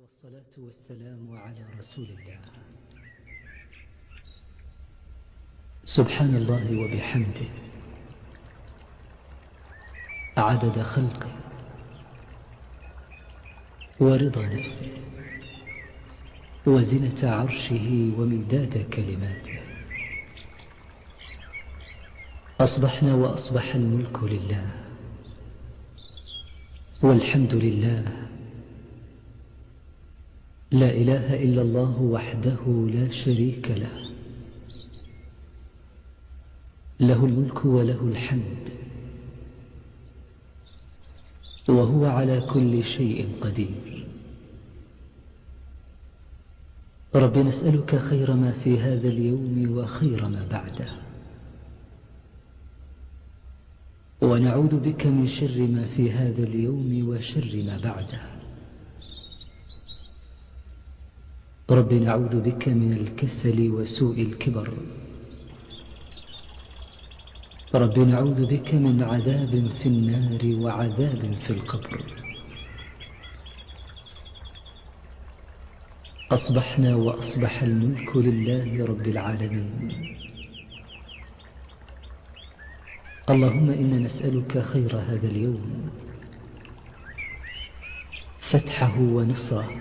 والصلاة والسلام على رسول الله. سبحان الله وبحمده عدد خلقه ورضا نفسه وزنة عرشه ومداد كلماته. أصبحنا وأصبح الملك لله والحمد لله، لا إله إلا الله وحده لا شريك له، له الملك وله الحمد وهو على كل شيء قدير. رب نسألك خير ما في هذا اليوم وخير ما بعده، ونعوذ بك من شر ما في هذا اليوم وشر ما بعده. رب نعوذ بك من الكسل وسوء الكبر. رب نعوذ بك من عذاب في النار وعذاب في القبر. أصبحنا وأصبح الملك لله رب العالمين. اللهم إنا نسألك خير هذا اليوم، فتحه ونصره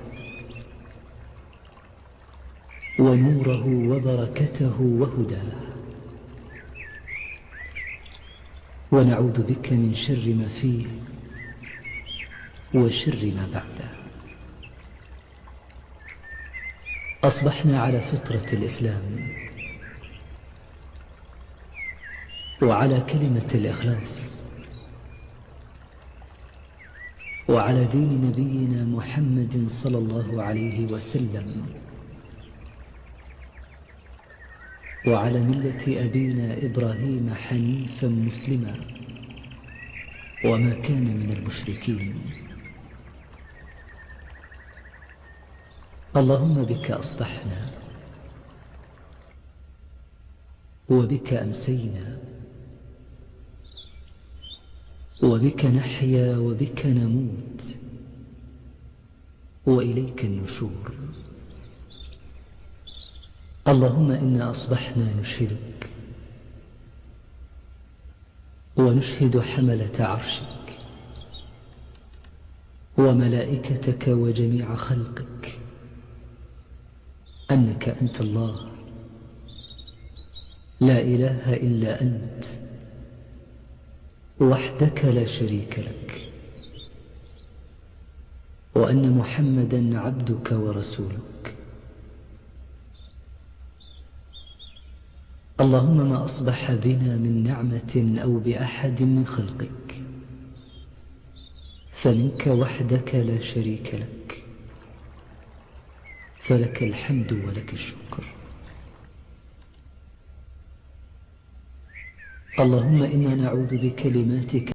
ونوره وبركته وهداه، ونعوذ بك من شر ما فيه وشر ما بعده. أصبحنا على فطرة الإسلام وعلى كلمة الإخلاص وعلى دين نبينا محمد صلى الله عليه وسلم وعلى ملة أبينا إبراهيم حنيفا مسلما وما كان من المشركين. اللهم بك أصبحنا وبك أمسينا وبك نحيا وبك نموت وإليك النشور. اللهم إنا أصبحنا نشهدك ونشهد حملة عرشك وملائكتك وجميع خلقك أنك أنت الله، لا إله إلا أنت وحدك لا شريك لك، وأن محمدا عبدك ورسولك. اللهم ما أصبح بنا من نعمة أو بأحد من خلقك فمنك وحدك لا شريك لك، فلك الحمد ولك الشكر. اللهم إنا نعوذ بكلماتك